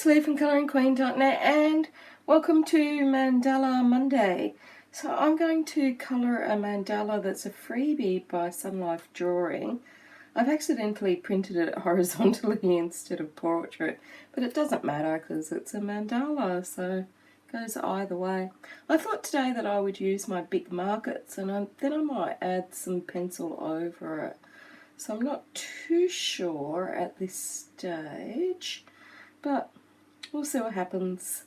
it's Lee from ColouringQueen.net and welcome to Mandala Monday. So I'm going to colour a mandala that's a freebie by Sun Life Drawing. I've accidentally printed it horizontally instead of portrait, but it doesn't matter because it's a mandala, so it goes either way. I thought today that I would use my big markers and then I might add some pencil over it. So I'm not too sure at this stage, but we'll see what happens.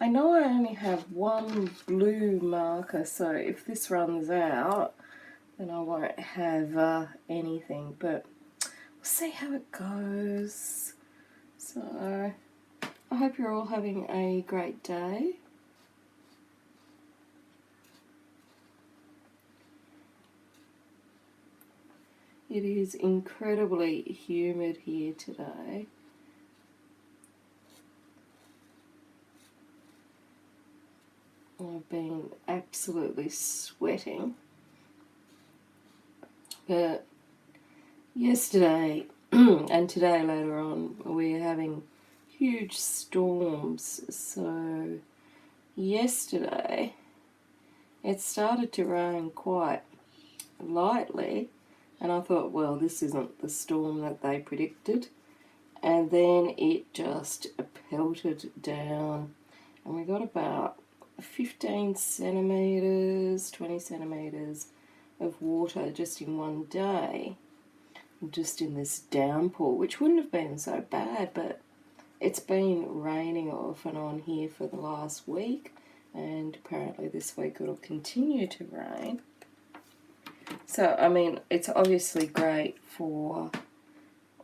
I know I only have one blue marker, so if this runs out, then I won't have anything, but we'll see how it goes. So I hope you're all having a great day. It is incredibly humid here today. I've been absolutely sweating. But yesterday and today later on, we're having huge storms. So yesterday it started to rain quite lightly, and I thought, well, this isn't the storm that they predicted. And then it just pelted down, and we got about 15 centimetres, 20 centimetres of water just in one day, just in this downpour, which wouldn't have been so bad, but it's been raining off and on here for the last week, and apparently this week it'll continue to rain. So, I mean, it's obviously great for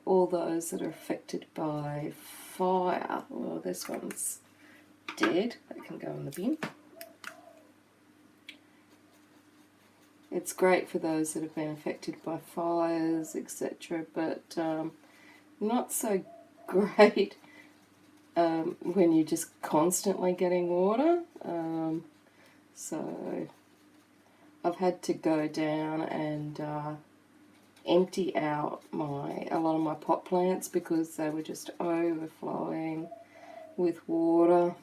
all those that are affected by fire. Well, this one's dead. That can go in the bin. It's great for those that have been affected by fires, etc., but not so great when you're just constantly getting water. So I've had to go down and empty out a lot of my pot plants because they were just overflowing with water,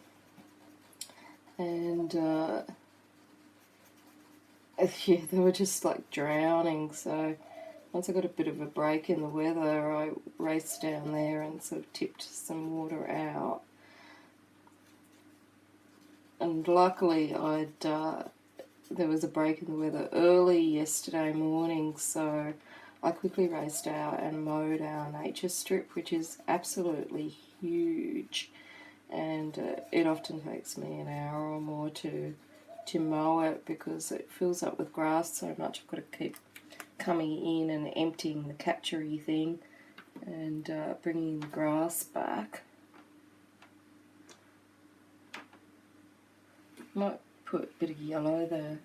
and yeah, they were just like drowning. So once I got a bit of a break in the weather, I raced down there and sort of tipped some water out. And luckily there was a break in the weather early yesterday morning, so I quickly raced out and mowed our nature strip, which is absolutely huge, and it often takes me an hour or more to mow it because it fills up with grass so much. I've got to keep coming in and emptying the catchery thing and bringing the grass back. Might put a bit of yellow there.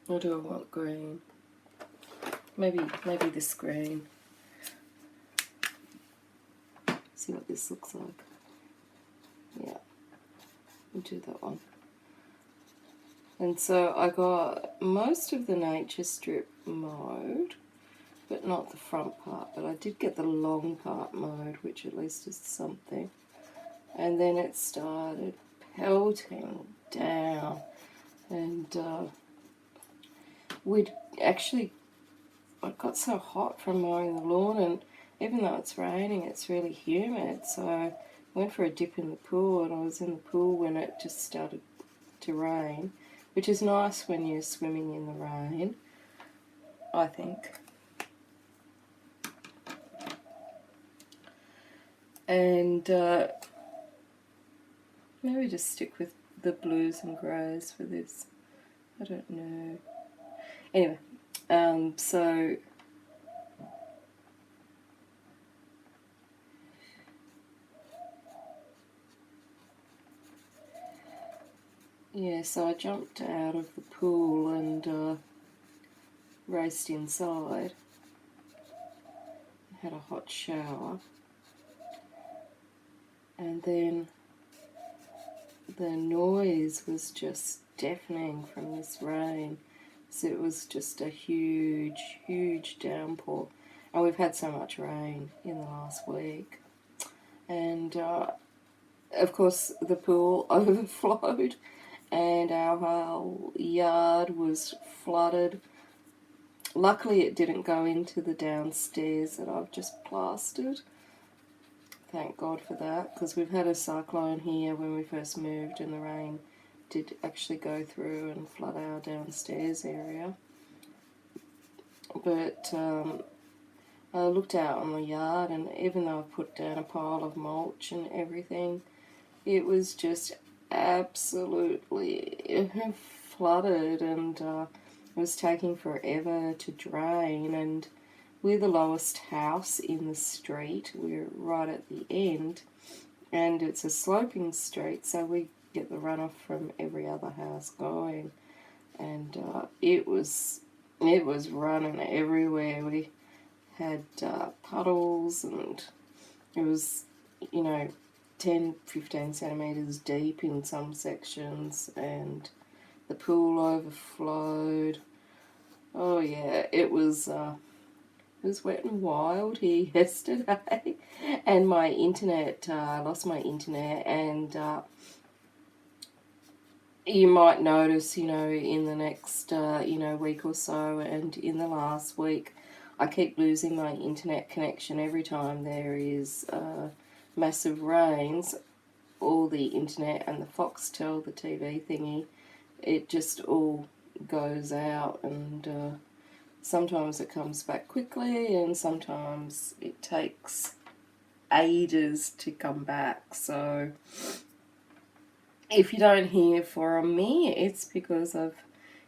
Or do I want green? Maybe this green. See what this looks like. Yeah, we'll do that one. And so I got most of the nature strip mowed, but not the front part. But I did get the long part mowed, which at least is something. And then it started pelting down, and I got so hot from mowing the lawn, and even though it's raining, it's really humid. So I went for a dip in the pool, and I was in the pool when it just started to rain, which is nice when you're swimming in the rain, I think. And maybe just stick with the blues and greys for this. I don't know. Anyway, so yeah, so I jumped out of the pool and raced inside. Had a hot shower, and then the noise was just deafening from this rain. So it was just a huge, huge downpour. And we've had so much rain in the last week. And of course the pool overflowed and our whole yard was flooded. Luckily it didn't go into the downstairs that I've just plastered. Thank God for that, because we've had a cyclone here when we first moved and the rain did actually go through and flood our downstairs area. But I looked out on the yard, and even though I put down a pile of mulch and everything, it was just absolutely flooded, and it was taking forever to drain. And we're the lowest house in the street. We're right at the end, and it's a sloping street, so we get the runoff from every other house going. And it was running everywhere. We had puddles, and it was, 10, 15 centimetres deep in some sections, and the pool overflowed. Oh yeah, it was wet and wild here yesterday. And my internet, I lost my internet, and you might notice, in the next, week or so, and in the last week, I keep losing my internet connection every time there is massive rains. All the internet and the Foxtel, the TV thingy, it just all goes out, and sometimes it comes back quickly and sometimes it takes ages to come back. So if you don't hear from me, it's because I've,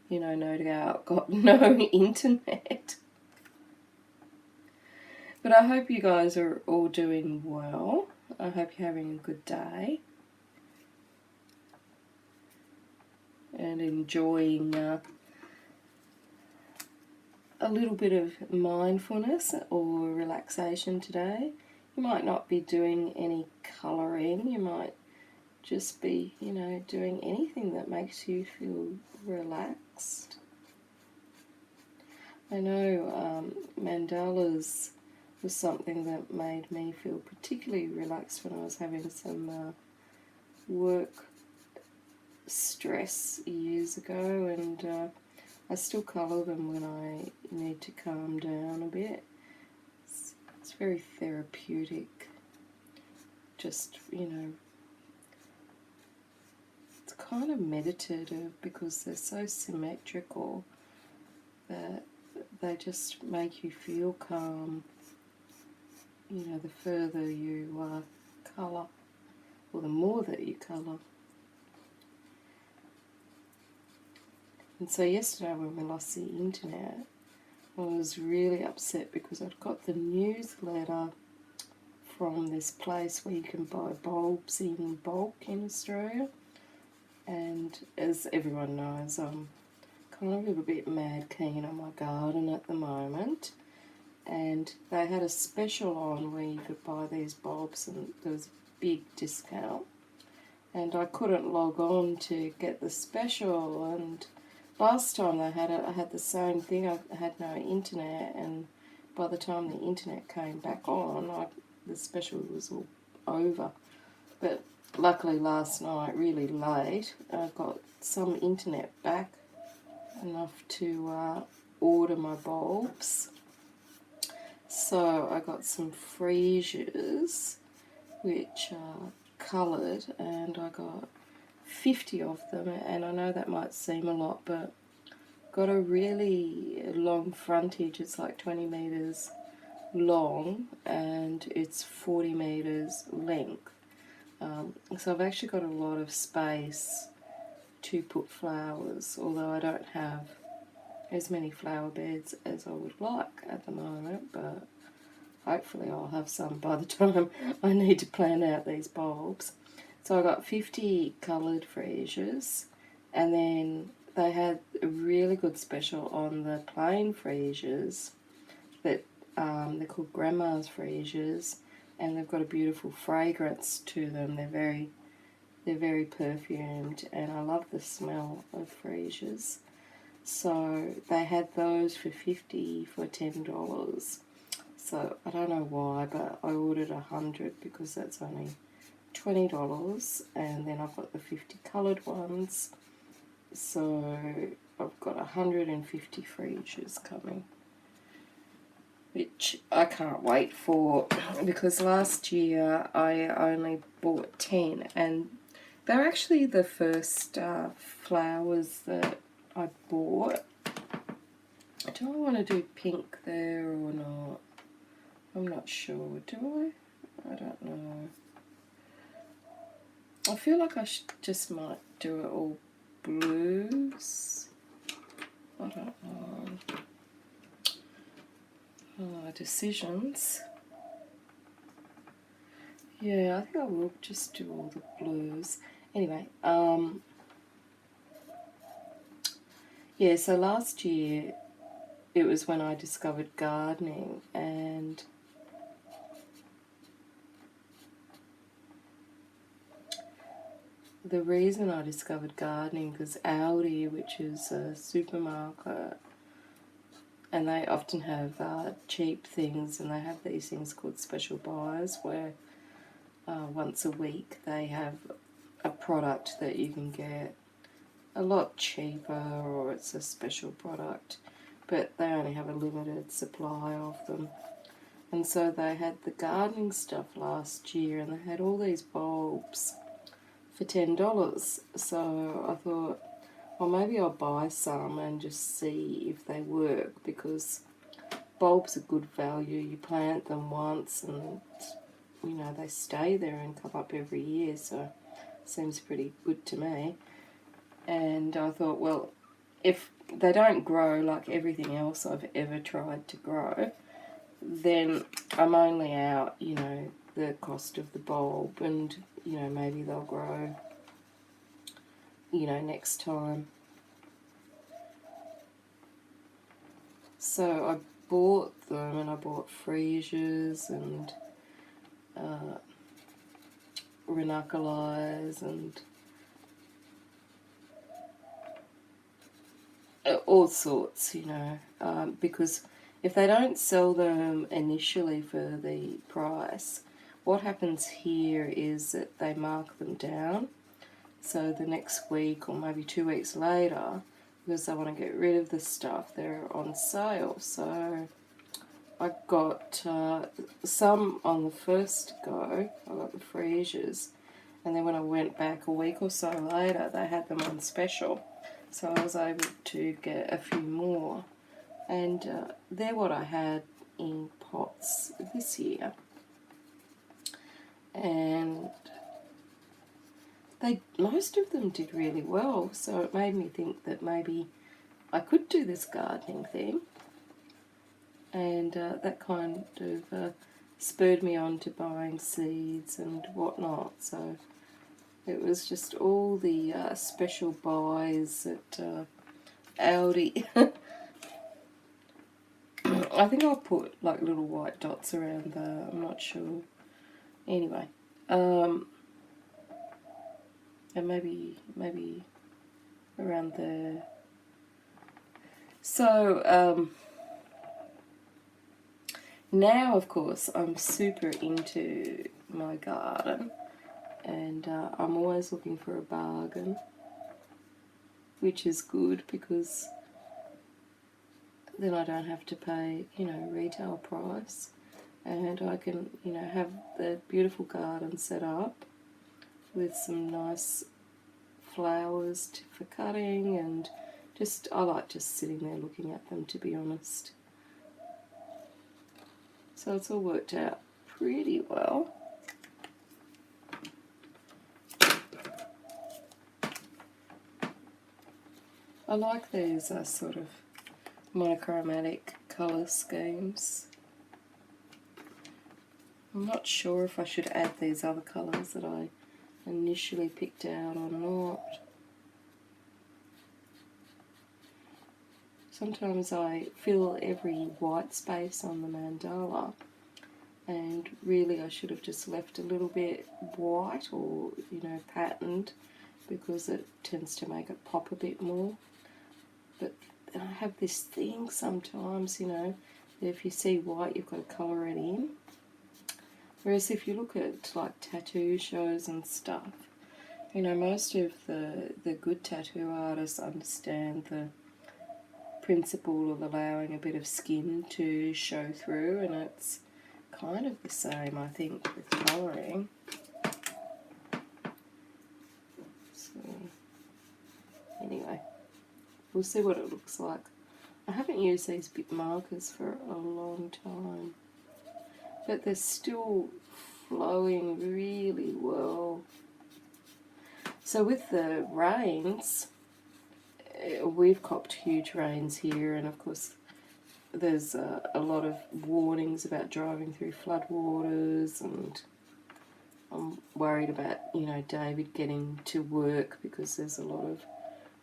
no doubt got no internet. But I hope you guys are all doing well. I hope you're having a good day and enjoying a little bit of mindfulness or relaxation today. You might not be doing any colouring. You might just be, doing anything that makes you feel relaxed. I know mandalas was something that made me feel particularly relaxed when I was having some work stress years ago, and I still colour them when I need to calm down a bit. It's very therapeutic. Just, it's kind of meditative because they're so symmetrical that they just make you feel calm. The further you colour, or the more that you colour. And so yesterday when we lost the internet, I was really upset because I'd got the newsletter from this place where you can buy bulbs in bulk in Australia. And as everyone knows, I'm kind of a little bit mad keen on my garden at the moment. And they had a special on where you could buy these bulbs, and there was a big discount. And I couldn't log on to get the special, and last time they had it, I had the same thing. I had no internet, and by the time the internet came back on, the special was all over. But luckily last night, really late, I got some internet back, enough to order my bulbs. So I got some freesias, which are coloured, and I got 50 of them, and I know that might seem a lot, but got a really long frontage. It's like 20 metres long and it's 40 metres length. So I've actually got a lot of space to put flowers, although I don't have as many flower beds as I would like at the moment, but hopefully I'll have some by the time I need to plan out these bulbs. So I got 50 coloured freesias, and then they had a really good special on the plain freesias that they're called Grandma's freesias, and they've got a beautiful fragrance to them. They're very perfumed, and I love the smell of freesias. So they had those for $50 for $10. So I don't know why, but I ordered 100 because that's only $20, and then I've got the 50 coloured ones. So I've got 150 fridges coming, which I can't wait for, because last year I only bought 10, and they're actually the first flowers that I bought. Do I want to do pink there or not? I'm not sure. Do I? I don't know. I feel like I just might do it all blues. I don't know. Decisions. Yeah, I think I will just do all the blues. Anyway, yeah, so last year it was when I discovered gardening, and the reason I discovered gardening, because Aldi, which is a supermarket, and they often have cheap things, and they have these things called special buys, where once a week they have a product that you can get a lot cheaper, or it's a special product, but they only have a limited supply of them. And so they had the gardening stuff last year, and they had all these bulbs for $10. So I thought, well, maybe I'll buy some and just see if they work, because bulbs are good value. You plant them once and, you know, they stay there and come up every year, so it seems pretty good to me. And I thought, well, if they don't grow like everything else I've ever tried to grow, then I'm only out, you know, the cost of the bulb, and, you know, maybe they'll grow, you know, next time. So I bought them, and I bought freesias and ranunculus and all sorts, you know, because if they don't sell them initially for the price, what happens here is that they mark them down. So the next week, or maybe 2 weeks later, because they want to get rid of the stuff, they're on sale. So I got some on the first go. I got the freesias, and then when I went back a week or so later, they had them on special. So I was able to get a few more, and they're what I had in pots this year. And most of them did really well, so it made me think that maybe I could do this gardening thing, and that kind of spurred me on to buying seeds and whatnot. So it was just all the special buys at Aldi. I think I'll put like little white dots around there, I'm not sure. Anyway, and maybe around there. So now, of course, I'm super into my garden, and I'm always looking for a bargain, which is good, because then I don't have to pay, you know, retail price, and I can, you know, have the beautiful garden set up with some nice flowers for cutting, and just, I like just sitting there looking at them, to be honest. So it's all worked out pretty well. I like these sort of monochromatic colour schemes. I'm not sure if I should add these other colours that I initially picked out or not. Sometimes I fill every white space on the mandala, and really I should have just left a little bit white, or, you know, patterned, because it tends to make it pop a bit more. But I have this thing sometimes, you know, if you see white, you've got to colour it in. Whereas if you look at like tattoo shows and stuff, you know, most of the good tattoo artists understand the principle of allowing a bit of skin to show through, and it's kind of the same, I think, with colouring. So, anyway, we'll see what it looks like. I haven't used these big markers for a long time, but they're still flowing really well. So with the rains, we've copped huge rains here, and of course there's a lot of warnings about driving through floodwaters, and I'm worried about, you know, David getting to work because there's a lot of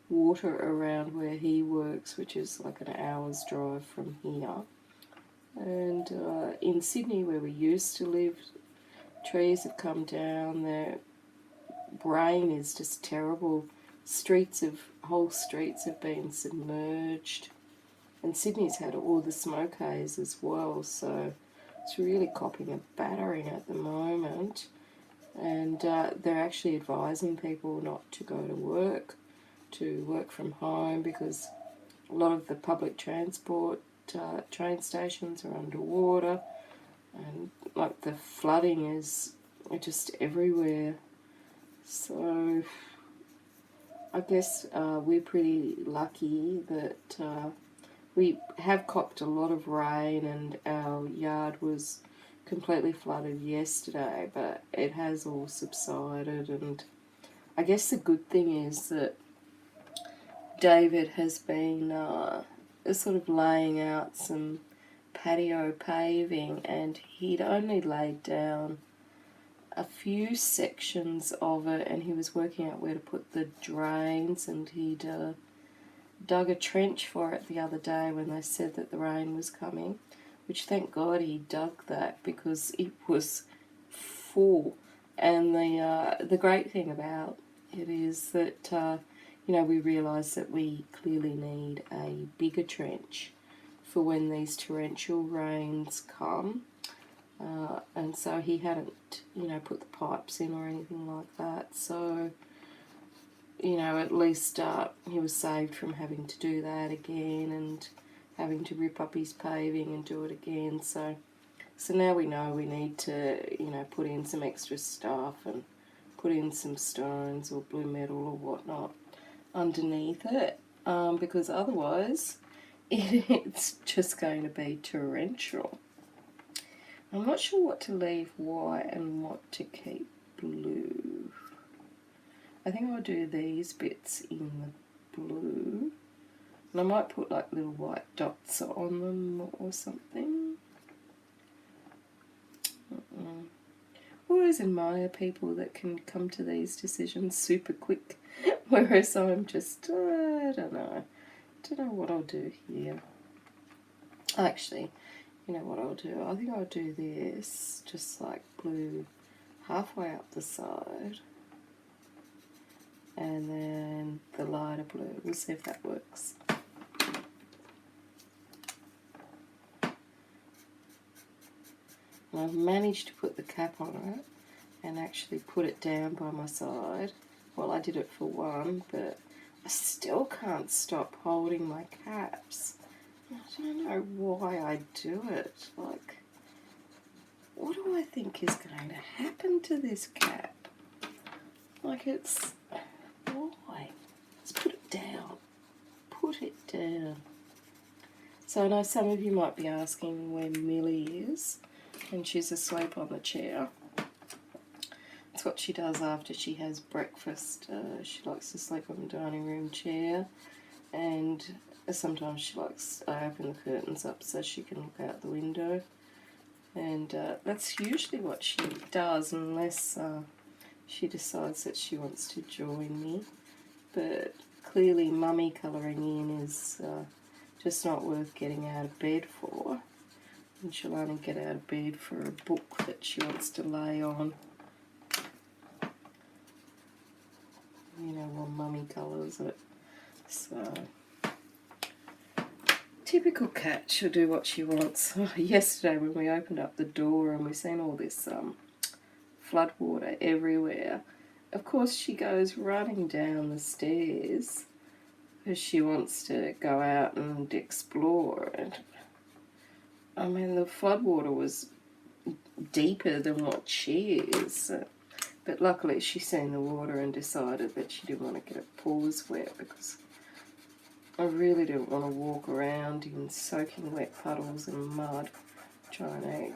water around where he works, which is like an hour's drive from here. And in Sydney, where we used to live, trees have come down. The rain is just terrible. Whole streets have been submerged. And Sydney's had all the smoke haze as well, so it's really copping a battering at the moment. And they're actually advising people not to go to work from home, because a lot of the public transport train stations are underwater, and like the flooding is just everywhere. So I guess we're pretty lucky that we have copped a lot of rain, and our yard was completely flooded yesterday, but it has all subsided. And I guess the good thing is that David has been sort of laying out some patio paving, and he'd only laid down a few sections of it, and he was working out where to put the drains, and he'd dug a trench for it the other day when they said that the rain was coming, which thank God he dug that, because it was full. And the great thing about it is that you know, we realised that we clearly need a bigger trench for when these torrential rains come. And so he hadn't, you know, put the pipes in or anything like that. So, you know, at least he was saved from having to do that again and having to rip up his paving and do it again. So now we know we need to, you know, put in some extra stuff and put in some stones or blue metal or whatnot underneath it, because otherwise it's just going to be torrential. I'm not sure what to leave white and what to keep blue. I think I'll do these bits in the blue, and I might put like little white dots on them or something. Always admire people that can come to these decisions super quick, whereas I'm just, I don't know what I'll do here. Actually, you know what I'll do? I think I'll do this, just like blue halfway up the side, and then the lighter blue. We'll see if that works. And I've managed to put the cap on it and actually put it down by my side. Well, I did it for one, but I still can't stop holding my caps. I don't know why I do it. Like, what do I think is going to happen to this cap? Like, it's... why? Let's put it down. Put it down. So I know some of you might be asking where Millie is, and she's asleep on the chair. That's what she does after she has breakfast. She likes to sleep on the dining room chair, and sometimes she likes, I open the curtains up so she can look out the window, and that's usually what she does, unless she decides that she wants to join me. But clearly mummy colouring in is just not worth getting out of bed for, and she'll only get out of bed for a book that she wants to lay on, you know, while mummy colours it. So Typical cat, she'll do what she wants. Oh, yesterday when we opened up the door and we seen all this flood water everywhere, of course she goes running down the stairs because she wants to go out and explore. And I mean, the flood water was deeper than what she is. But luckily she's seen the water and decided that she didn't want to get her paws wet, because I really didn't want to walk around in soaking wet puddles and mud trying to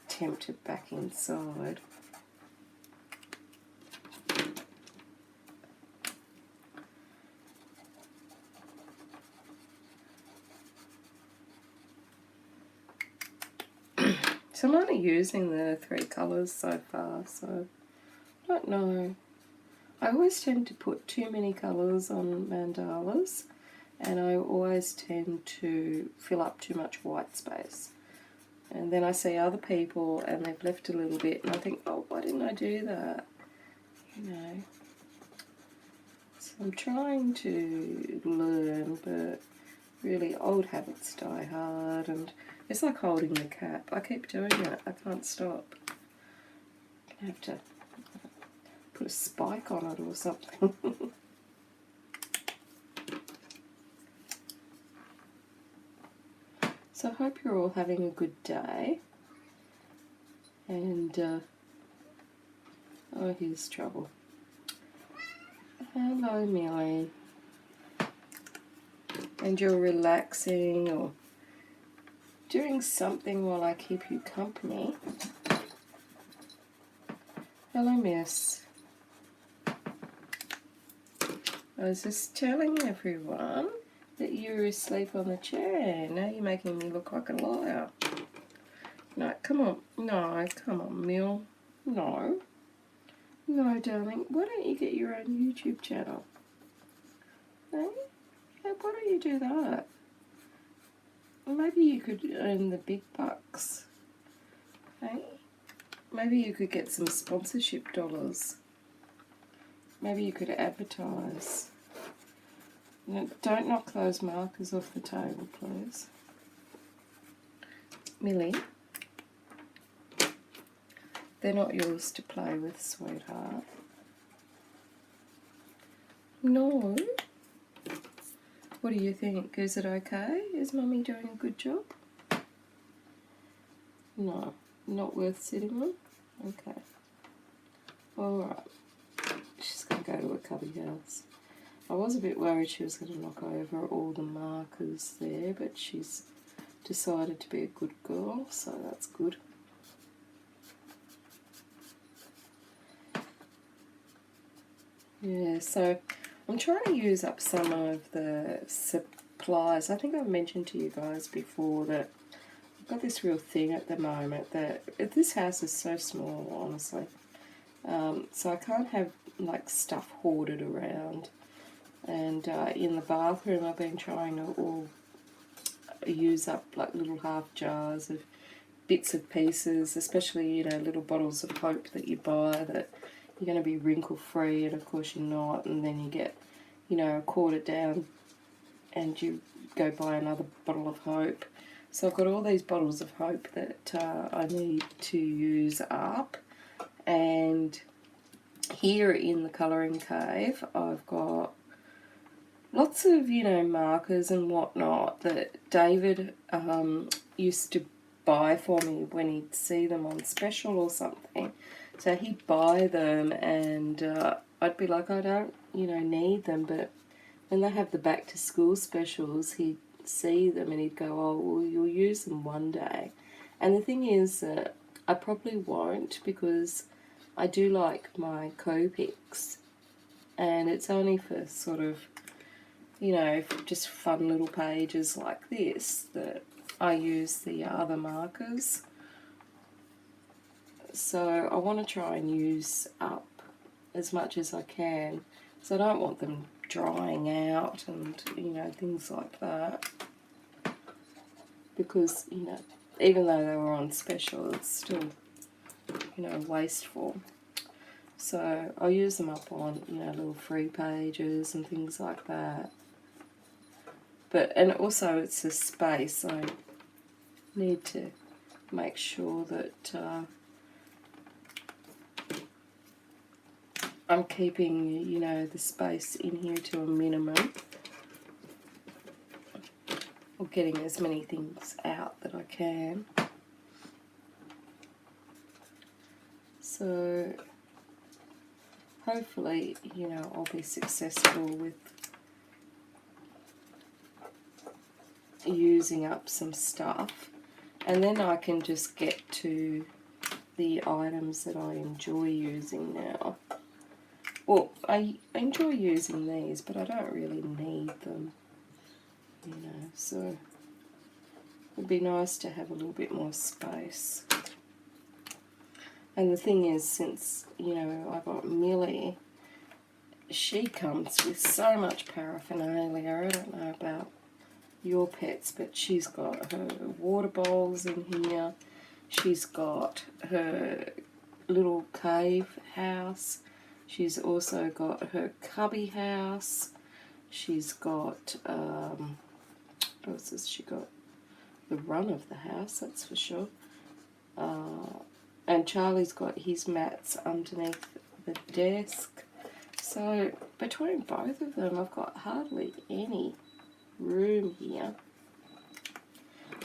tempt her back inside. So I'm only using the 3 colours so far, so I don't know. I always tend to put too many colours on mandalas, and I always tend to fill up too much white space. And then I see other people and they've left a little bit and I think, oh, why didn't I do that? You know. So I'm trying to learn, but really old habits die hard, and it's like holding the cap. I keep doing it. I can't stop. I have to put a spike on it or something. So I hope you're all having a good day. And, oh, here's trouble. Hello, Millie. And you're relaxing or doing something while I keep you company. Hello, miss. I was just telling everyone that you were asleep on the chair. Now you're making me look like a liar. No, come on. No, come on, Mill. No. No, darling. Why don't you get your own YouTube channel? Hey? Hey, why don't you do that? Maybe you could earn the big bucks. Hey? Maybe you could get some sponsorship dollars. Maybe you could advertise. No, don't knock those markers off the table, please. Millie, they're not yours to play with, sweetheart. No? What do you think? Is it okay? Is Mummy doing a good job? No, not worth sitting on? Okay. Alright. She's going to go to a cubby house. I was a bit worried she was going to knock over all the markers there, but she's decided to be a good girl, so that's good. Yeah, so I'm trying to use up some of the supplies. I think I've mentioned to you guys before that I've got this real thing at the moment that this house is so small, honestly. So I can't have like stuff hoarded around. And in the bathroom I've been trying to all use up like little half jars of bits and pieces, especially, you know, little bottles of Hope that you buy that you're going to be wrinkle free, and of course you're not, and then you get, you know, a quarter down and you go buy another bottle of Hope. So I've got all these bottles of Hope that I need to use up. And here in the colouring cave I've got lots of, you know, markers and whatnot that David used to buy for me when he'd see them on special or something. So he'd buy them and I'd be like, I don't, you know, need them, but when they have the back to school specials, he'd see them and he'd go, oh, well, you'll use them one day. And the thing is that I probably won't, because I do like my Copics, and it's only for sort of, you know, just fun little pages like this that I use the other markers. So I want to try and use up as much as I can, so I don't want them drying out and, you know, things like that, because, you know, even though they were on special, it's still, you know, wasteful. So I'll use them up on, you know, little free pages and things like that. and also it's the space. I need to make sure that I'm keeping, you know, the space in here to a minimum, or getting as many things out that I can. So hopefully, you know, I'll be successful with using up some stuff, and then I can just get to the items that I enjoy using now. Well, I enjoy using these, but I don't really need them, you know, so it'd be nice to have a little bit more space. And the thing is, since, you know, I got Millie, she comes with so much paraphernalia. I don't know about your pets, but she's got her water bowls in here. She's got her little cave house. She's also got her cubby house. She's got, what else has she got? The run of the house, that's for sure. And Charlie's got his mats underneath the desk. So between both of them, I've got hardly any room here,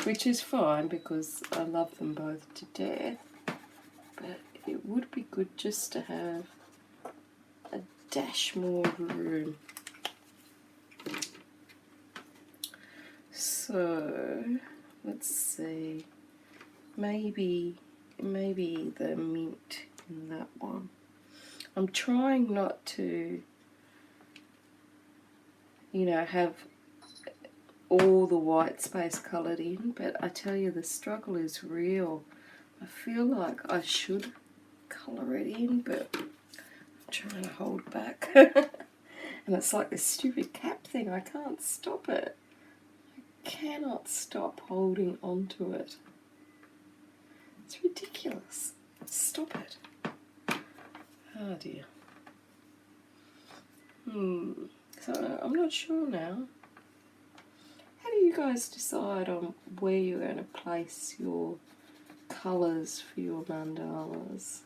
which is fine because I love them both to death. But it would be good just to have a dash more room. So let's see, maybe the mint in that one. I'm trying not to, you know, have all the white space coloured in, but I tell you, the struggle is real. I feel like I should colour it in, but I'm trying to hold back. And it's like this stupid cap thing, I can't stop it. I cannot stop holding onto it. It's ridiculous. Stop it. Oh dear. So I'm not sure now. How do you guys decide on where you're going to place your colours for your mandalas?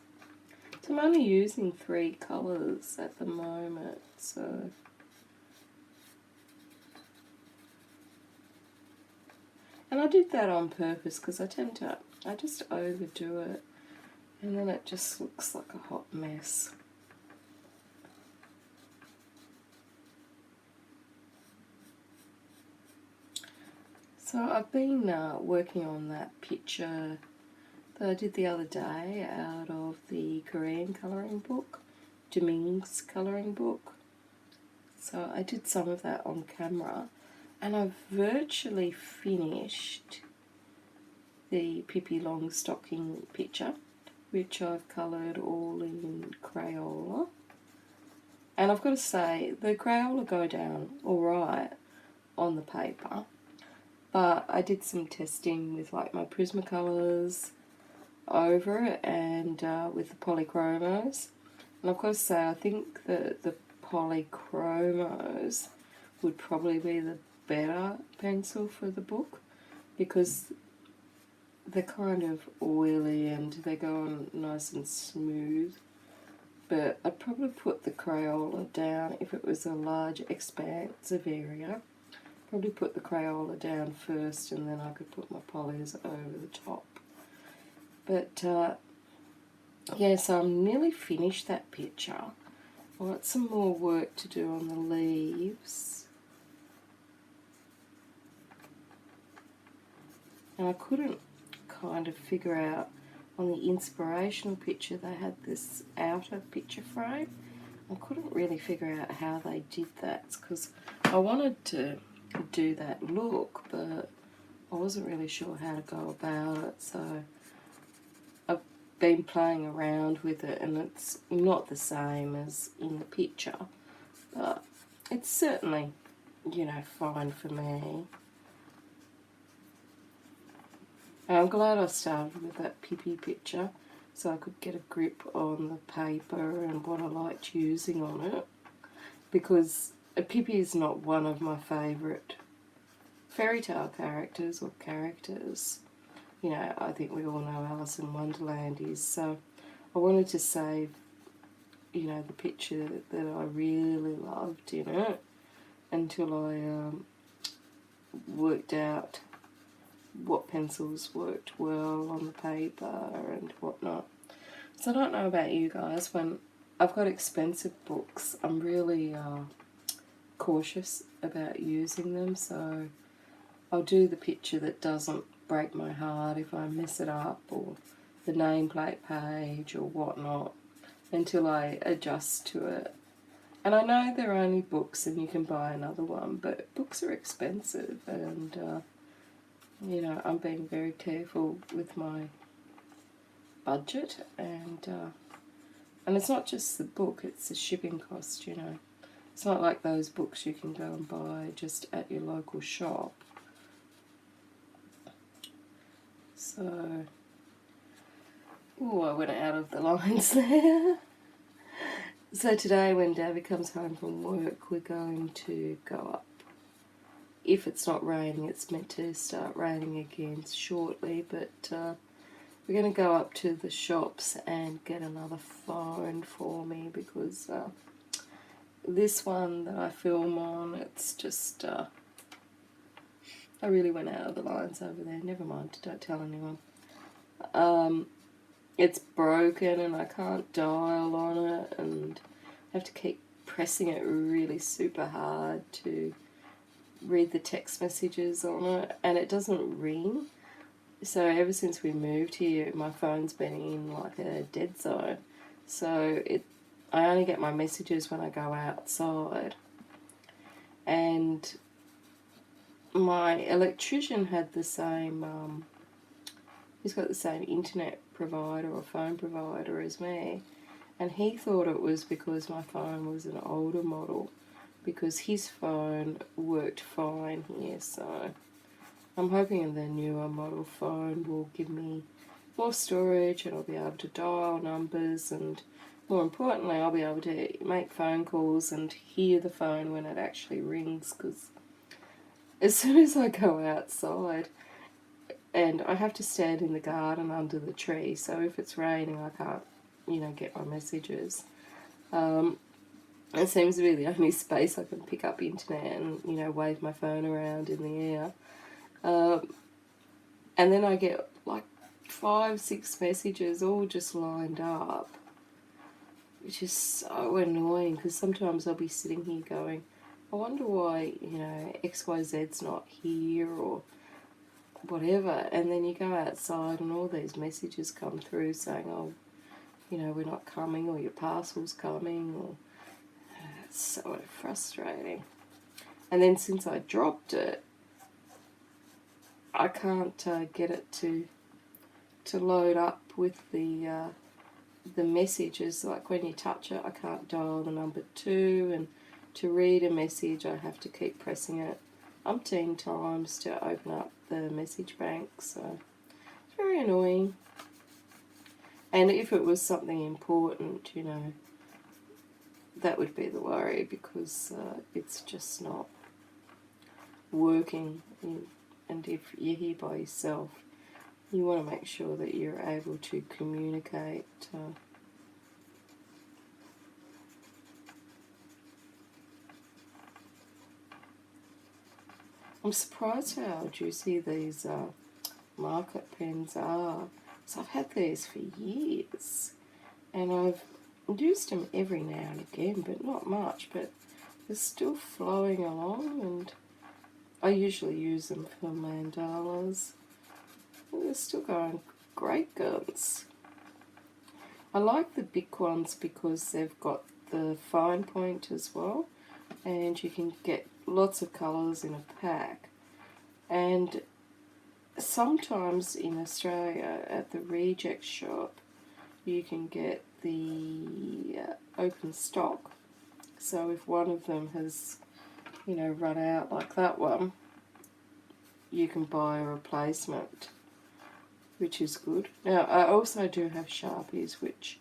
So I'm only using 3 colours at the moment, so and I did that on purpose because I just overdo it, and then it just looks like a hot mess. So I've been working on that picture that I did the other day out of the Korean colouring book, Deming's colouring book. So I did some of that on camera, and I've virtually finished the Pippi Longstocking picture, which I've coloured all in Crayola. And I've got to say, the Crayola go down alright on the paper, but I did some testing with like my Prismacolors over it and with the polychromos. And I've got to say, I think that the polychromos would probably be the better pencil for the book, because they're kind of oily and they go on nice and smooth. But I'd probably put the Crayola down if it was a large expansive area. Probably put the Crayola down first, and then I could put my polys over the top. But yeah, so I'm nearly finished that picture. I've got some more work to do on the leaves. And I couldn't kind of figure out, on the inspirational picture they had this outer picture frame. I couldn't really figure out how they did that, because I wanted to do that look, but I wasn't really sure how to go about it. So I've been playing around with it, and it's not the same as in the picture, but it's certainly, you know, fine for me. And I'm glad I started with that Pippi picture, so I could get a grip on the paper and what I liked using on it, because a Pippi is not one of my favourite fairy tale characters or characters. You know, I think we all know Alice in Wonderland is, so I wanted to save, you know, the picture that I really loved in it until I worked out what pencils worked well on the paper and whatnot. So I don't know about you guys, when I've got expensive books, I'm really cautious about using them, so I'll do the picture that doesn't break my heart if I mess it up, or the nameplate page or whatnot, until I adjust to it. And I know they're only books and you can buy another one, but books are expensive, and you know, I'm being very careful with my budget, and it's not just the book, it's the shipping cost, you know. It's not like those books you can go and buy just at your local shop. So, oh, I went out of the lines there. So today when Davy comes home from work, we're going to go up. If it's not raining, it's meant to start raining again shortly, but we're going to go up to the shops and get another phone for me, because this one that I film on, it's just, I really went out of the lines over there. Never mind, don't tell anyone. It's broken and I can't dial on it, and I have to keep pressing it really super hard to read the text messages on it, and it doesn't ring. So ever since we moved here, my phone's been in like a dead zone. So I only get my messages when I go outside. And my electrician had the same, he's got the same internet provider or phone provider as me, and he thought it was because my phone was an older model, because his phone worked fine here. So I'm hoping the newer model phone will give me more storage, and I'll be able to dial numbers, and more importantly, I'll be able to make phone calls and hear the phone when it actually rings, because as soon as I go outside, and I have to stand in the garden under the tree, so if it's raining I can't, you know, get my messages. It seems to be the only space I can pick up internet and, you know, wave my phone around in the air. And then I get like 5-6 messages all just lined up, which is so annoying, because sometimes I'll be sitting here going, I wonder why, you know, XYZ's not here or whatever, and then you go outside and all these messages come through saying, oh, you know, we're not coming, or your parcel's coming, or it's so frustrating. And then since I dropped it, I can't get it to load up with the messages. Like when you touch it, I can't dial the number 2, and to read a message I have to keep pressing it umpteen times to open up the message bank, so it's very annoying. And if it was something important, you know, that would be the worry, because it's just not working. And if you're here by yourself, you want to make sure that you're able to communicate. I'm surprised how juicy these market pens are. So I've had these for years, and I've used them every now and again, but not much, but they're still flowing along, and I usually use them for mandalas. They're still going great guns. I like the big ones because they've got the fine point as well, and you can get lots of colours in a pack. And sometimes in Australia at the reject shop you can get the open stock, so if one of them has, you know, run out like that one, you can buy a replacement, which is good. Now I also do have Sharpies, which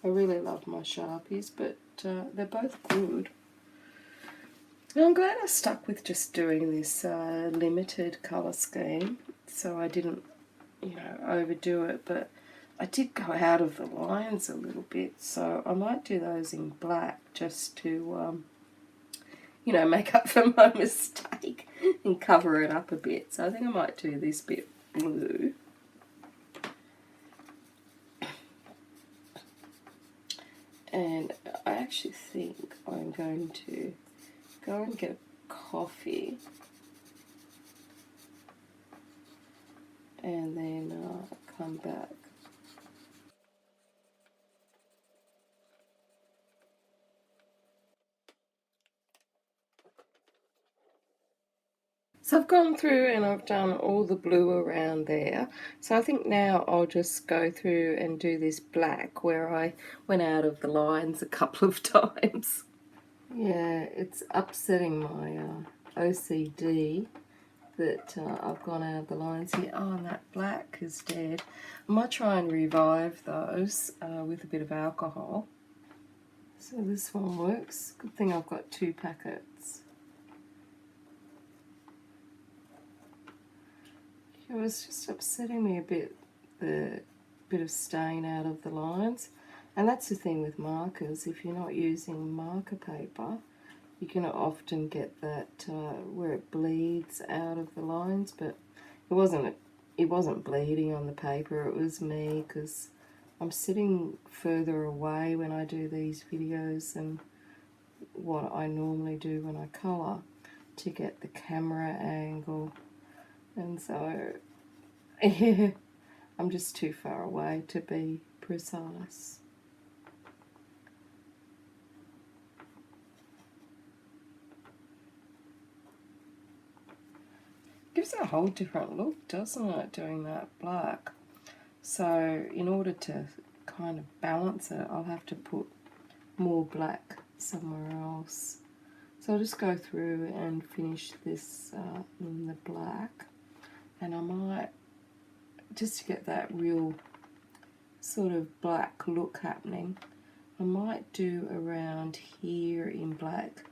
I really love my Sharpies, but they're both good. I'm glad I stuck with just doing this limited colour scheme, so I didn't, overdo it, but I did go out of the lines a little bit, so I might do those in black just to, make up for my mistake and cover it up a bit. So I think I might do this bit blue. And I actually think I'm going to go and get a coffee and then come back. So I've gone through and I've done all the blue around there. So I think now I'll just go through and do this black where I went out of the lines a couple of times. Yeah, it's upsetting my OCD that I've gone out of the lines here. Oh, and that black is dead. I might try and revive those with a bit of alcohol. So this one works. Good thing I've got 2 packets. It was just upsetting me a bit, the bit of stain out of the lines. And that's the thing with markers. If you're not using marker paper, you can often get that where it bleeds out of the lines, but it wasn't bleeding on the paper. It was me, because I'm sitting further away when I do these videos than what I normally do when I colour to get the camera angle, and so yeah, I'm just too far away to be precise. Gives it a whole different look, doesn't it, doing that black? So in order to kind of balance it, I'll have to put more black somewhere else. So I'll just go through and finish this in the black, and I might, just to get that real sort of black look happening, I might do around here in black.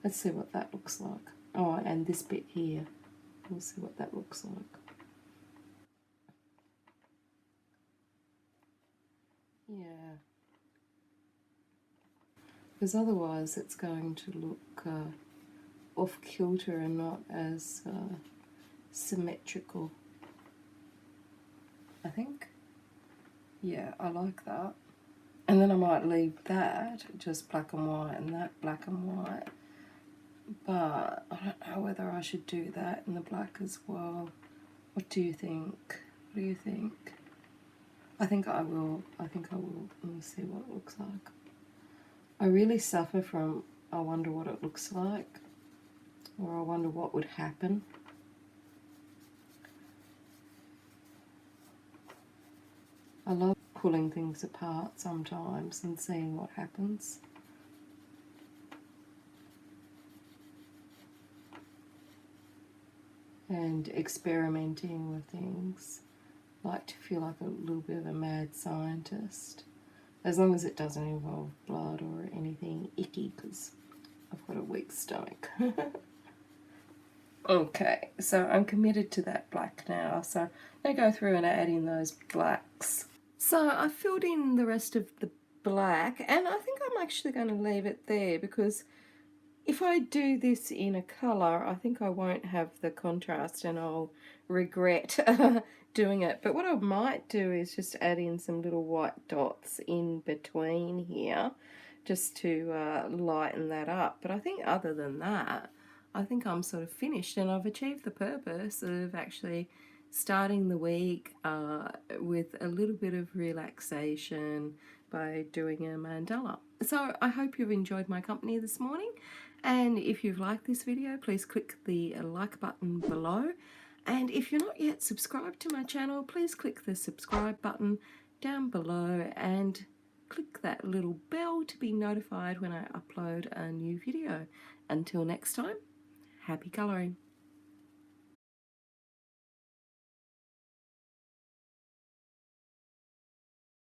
Let's see what that looks like. Oh, and this bit here. We'll see what that looks like. Yeah. Because otherwise it's going to look off kilter and not as symmetrical, I think. Yeah, I like that. And then I might leave that just black and white and that black and white. But I don't know whether I should do that in the black as well. What do you think? What do you think? I think I will. Let me see what it looks like. I really suffer from I wonder what it looks like, or I wonder what would happen. I love pulling things apart sometimes and seeing what happens. And experimenting with things. I like to feel like a little bit of a mad scientist, as long as it doesn't involve blood or anything icky, because I've got a weak stomach. Okay, so I'm committed to that black now, so I'm going to go through and add in those blacks. So I filled in the rest of the black, and I think I'm actually going to leave it there, because if I do this in a colour, I think I won't have the contrast and I'll regret doing it. But what I might do is just add in some little white dots in between here, just to lighten that up. But I think other than that, I think I'm sort of finished, and I've achieved the purpose of actually starting the week with a little bit of relaxation by doing a mandala. So I hope you've enjoyed my company this morning, and if you've liked this video, please click the like button below, and if you're not yet subscribed to my channel, please click the subscribe button down below and click that little bell to be notified when I upload a new video. Until next time, happy colouring.